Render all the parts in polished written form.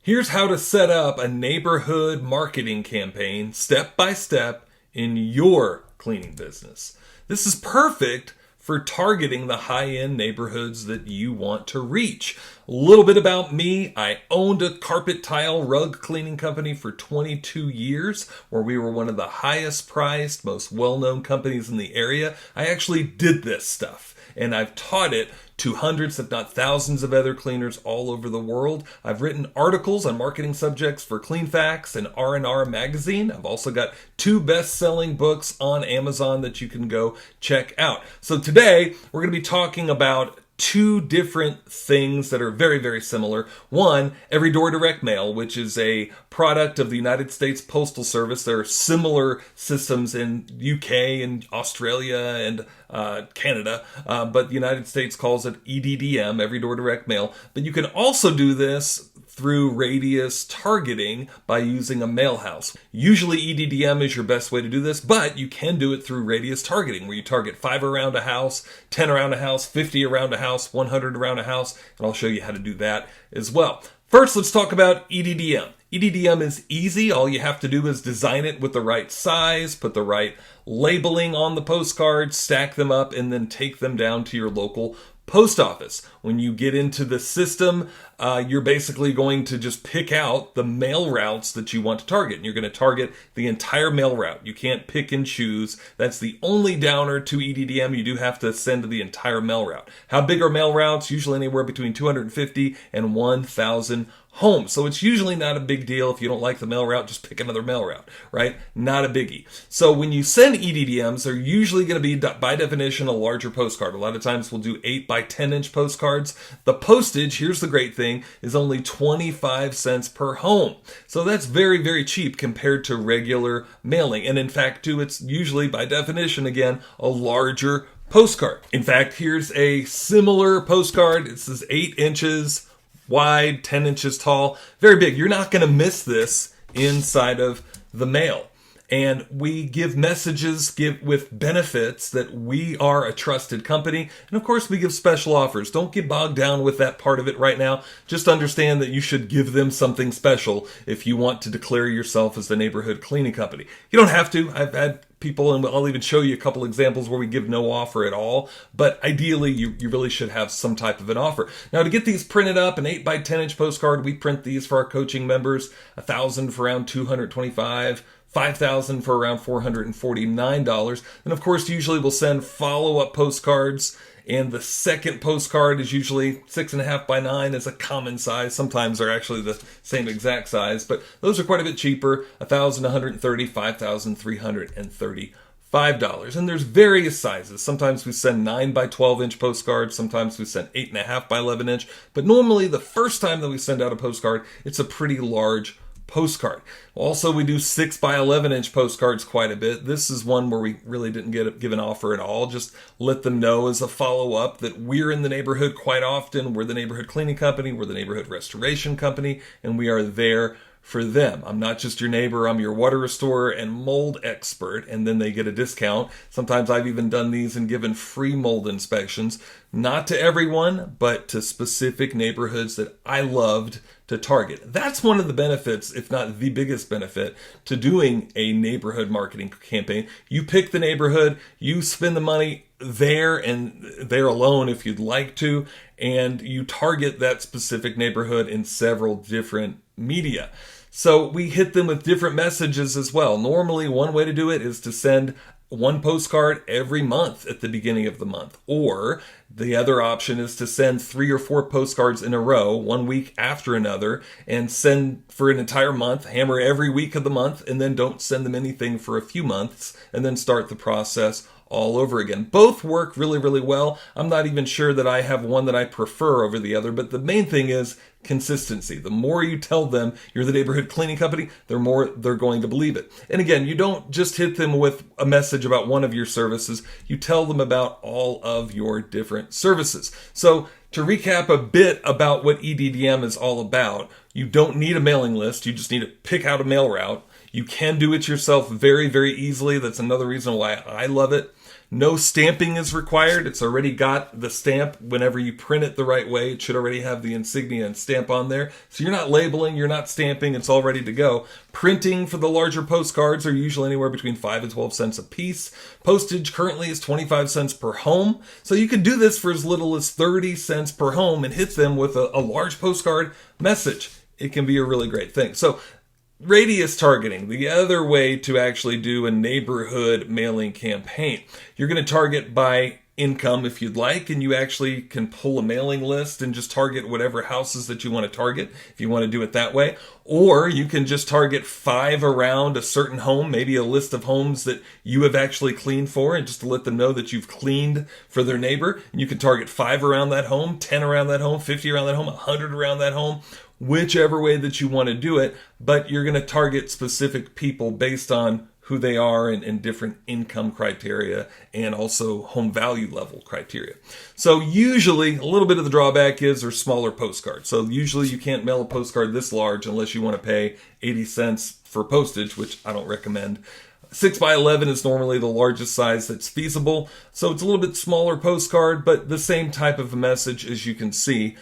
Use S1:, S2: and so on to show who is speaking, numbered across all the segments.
S1: Here's how to set up a neighborhood marketing campaign step by step in your cleaning business. This is perfect for targeting the high-end neighborhoods that you want to reach. A little bit about me. I owned a carpet tile rug cleaning company for 22 years where we were one of the highest priced, most well-known companies in the area. I actually did this stuff and I've taught it to hundreds, if not thousands of other cleaners all over the world. I've written articles on marketing subjects for CleanFacts and R&R magazine. I've also got 2 best-selling books on Amazon that you can go check out. So today, we're going to be talking about 2 different things that are very, very similar. One, every door direct mail, which is a product of the United States Postal Service. There are similar systems in UK and Australia and Canada, but the United States calls it EDDM, every door direct mail. But you can also do this through radius targeting by using a mail house. Usually EDDM is your best way to do this, but you can do it through radius targeting where you target 5 around a house, 10 around a house, 50 around a house, 100 around a house, and I'll show you how to do that as well. First, let's talk about EDDM. EDDM is easy. All you have to do is design it with the right size, put the right labeling on the postcards, stack them up, and then take them down to your local post office. When you get into the system, you're basically going to just pick out the mail routes that you want to target. And you're going to target the entire mail route. You can't pick and choose. That's the only downer to EDDM. You do have to send the entire mail route. How big are mail routes? Usually anywhere between 250 and 1,000 homes. So it's usually not a big deal. If you don't like the mail route, just pick another mail route, right? Not a biggie. So when you send EDDMs, they're usually going to be, by definition, a larger postcard. A lot of times we'll do 8 by 10 inch postcards. The postage, here's the great thing, is only 25 cents per home. So that's very, very cheap compared to regular mailing. And in fact, too, it's usually, by definition, again, a larger postcard. In fact, here's a similar postcard. This is 8 inches wide, 10 inches tall, very big. You're not going to miss this inside of the mail. And we give messages with benefits that we are a trusted company. And of course, we give special offers. Don't get bogged down with that part of it right now. Just understand that you should give them something special if you want to declare yourself as the neighborhood cleaning company. You don't have to. I've had people, and I'll even show you a couple examples where we give no offer at all. But ideally, you really should have some type of an offer. Now, to get these printed up, an 8 by 10 inch postcard, we print these for our coaching members, 1,000 for around $225. 5,000 for around $449. And of course, usually we'll send follow-up postcards. And the second postcard is usually 6.5 by 9 is a common size. Sometimes they're actually the same exact size, but those are quite a bit cheaper. 1,130, $5,335. And there's various sizes. Sometimes we send 9 by 12 inch postcards. Sometimes we send 8.5 by 11 inch. But normally the first time that we send out a postcard, it's a pretty large postcard. Also, we do 6 by 11 inch postcards quite a bit. This is one where we really didn't give an offer at all. Just let them know as a follow-up that we're in the neighborhood quite often. We're the neighborhood cleaning company. We're the neighborhood restoration company, and we are there for them. I'm not just your neighbor, I'm your water restorer and mold expert, and then they get a discount. Sometimes I've even done these and given free mold inspections, not to everyone, but to specific neighborhoods that I loved to target. That's one of the benefits, if not the biggest benefit, to doing a neighborhood marketing campaign. You pick the neighborhood, you spend the money there and there alone if you'd like to, and you target that specific neighborhood in several different media. So we hit them with different messages as well. Normally, one way to do it is to send 1 postcard every month at the beginning of the month. Or the other option is to send 3 or 4 postcards in a row, 1 week after another, and send for an entire month, hammer every week of the month, and then don't send them anything for a few months, and then start the process all over again. Both work really, really well. I'm not even sure that I have one that I prefer over the other, but the main thing is consistency. The more you tell them you're the neighborhood cleaning company, the more they're going to believe it. And again, you don't just hit them with a message about one of your services. You tell them about all of your different services. So to recap a bit about what EDDM is all about, you don't need a mailing list. You just need to pick out a mail route. You can do it yourself very, very easily. That's another reason why I love it. No stamping is required. It's already got the stamp. Whenever you print it the right way, it should already have the insignia and stamp on there. So you're not labeling, you're not stamping, it's all ready to go. Printing for the larger postcards are usually anywhere between 5 and 12 cents a piece. Postage currently is 25 cents per home. So you can do this for as little as 30 cents per home and hit them with a large postcard message. It can be a really great thing. So radius targeting, the other way to actually do a neighborhood mailing campaign. You're going to target by income if you'd like, and you actually can pull a mailing list and just target whatever houses that you want to target if you want to do it that way. Or you can just target 5 around a certain home, maybe a list of homes that you have actually cleaned for, and just to let them know that you've cleaned for their neighbor. And you can target 5 around that home, 10 around that home, 50 around that home, 100 around that home, whichever way that you want to do it. But you're going to target specific people based on who they are and different income criteria and also home value level criteria. So usually a little bit of the drawback is there's smaller postcards. So usually you can't mail a postcard this large unless you want to pay 80 cents for postage, which I don't recommend. 6 by 11 is normally the largest size that's feasible. So it's a little bit smaller postcard, but the same type of a message as you can see.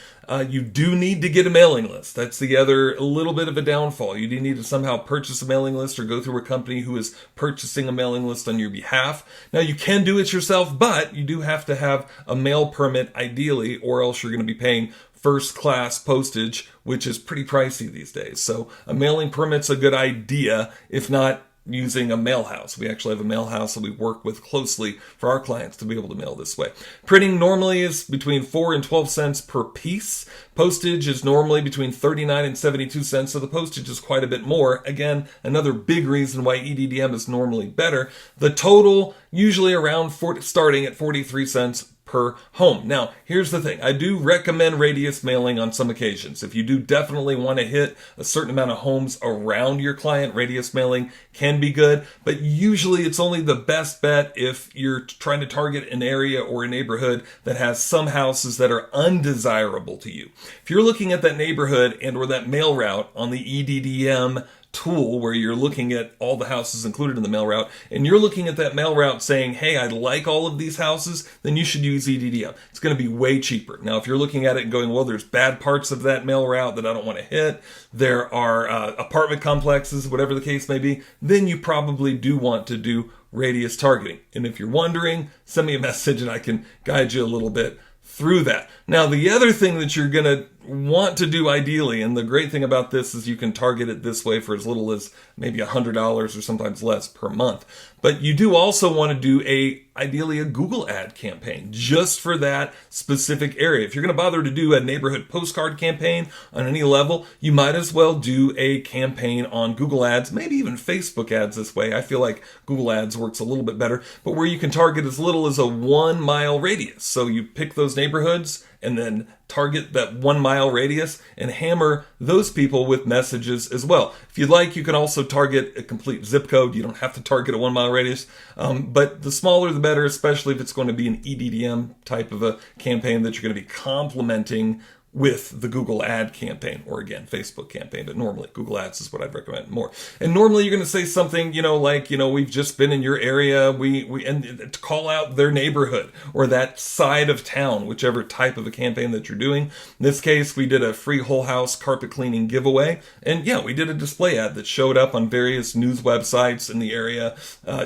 S1: You do need to get a mailing list. That's the other a little bit of a downfall. You do need to somehow purchase a mailing list or go through a company who is purchasing a mailing list on your behalf. Now you can do it yourself, but you do have to have a mail permit ideally, or else you're going to be paying first class postage, which is pretty pricey these days. So a mailing permit's a good idea, if not using a mail house. We actually have a mail house that we work with closely for our clients to be able to mail this way. Printing normally is between 4 and 12 cents per piece. Postage is normally between 39 and 72 cents, so the postage is quite a bit more. Again, another big reason why EDDM is normally better. The total usually around starting at 43 cents per home. Now, here's the thing. I do recommend radius mailing on some occasions. If you do definitely want to hit a certain amount of homes around your client, radius mailing can be good, but usually it's only the best bet if you're trying to target an area or a neighborhood that has some houses that are undesirable to you. If you're looking at that neighborhood and or that mail route on the EDDM tool where you're looking at all the houses included in the mail route, and you're looking at that mail route saying, hey, I like all of these houses, then you should use EDDM. It's going to be way cheaper. Now, if you're looking at it and going, well, there's bad parts of that mail route that I don't want to hit, there are apartment complexes, whatever the case may be, then you probably do want to do radius targeting. And if you're wondering, send me a message and I can guide you a little bit through that. Now, the other thing that you're going to want to do ideally, and the great thing about this is you can target it this way for as little as maybe $100 or sometimes less per month. But you do also want to do ideally a Google ad campaign just for that specific area. If you're going to bother to do a neighborhood postcard campaign on any level, you might as well do a campaign on Google ads, maybe even Facebook ads this way. I feel like Google ads works a little bit better, but where you can target as little as a 1 mile radius. So you pick those neighborhoods and then target that 1 mile radius and hammer those people with messages as well. If you'd like, you can also target a complete zip code. You don't have to target a 1 mile radius, but the smaller the better, especially if it's going to be an EDDM type of a campaign that you're going to be complementing with the Google ad campaign, or again, Facebook campaign, but normally Google ads is what I'd recommend more. And normally you're going to say something, like, we've just been in your area, and to call out their neighborhood or that side of town, whichever type of a campaign that you're doing. In this case, we did a free whole house carpet cleaning giveaway. And yeah, we did a display ad that showed up on various news websites in the area,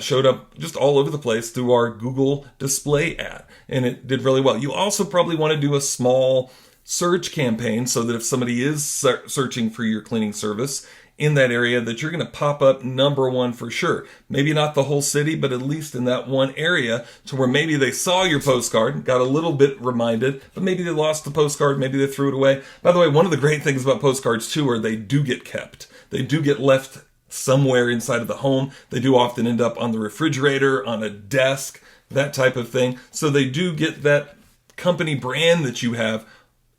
S1: showed up just all over the place through our Google display ad. And it did really well. You also probably want to do a small search campaign so that if somebody is searching for your cleaning service in that area, that you're going to pop up number one for sure. Maybe not the whole city, but at least in that one area to where maybe they saw your postcard, got a little bit reminded, but maybe they lost the postcard, maybe they threw it away. By the way, one of the great things about postcards too are they do get kept. They do get left somewhere inside of the home. They do often end up on the refrigerator, on a desk, that type of thing. So they do get that company brand that you have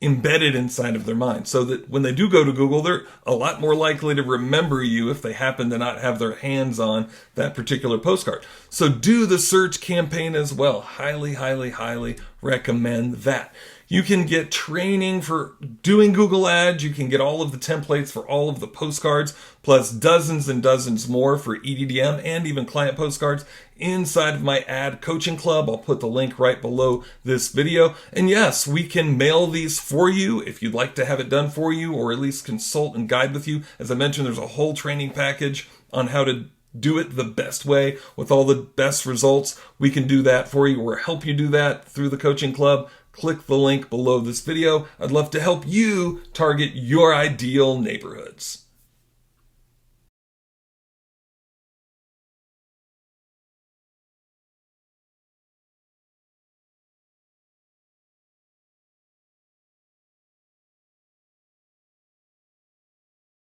S1: embedded inside of their mind, so that when they do go to Google, they're a lot more likely to remember you if they happen to not have their hands on that particular postcard. So do the search campaign as well. Highly, highly, highly recommend that. You can get training for doing Google Ads. You can get all of the templates for all of the postcards, plus dozens and dozens more for EDDM and even client postcards inside of my ad coaching club. I'll put the link right below this video. And yes, we can mail these for you if you'd like to have it done for you, or at least consult and guide with you. As I mentioned, there's a whole training package on how to do it the best way with all the best results. We can do that for you or help you do that through the coaching club. Click the link below this video. I'd love to help you target your ideal neighborhoods.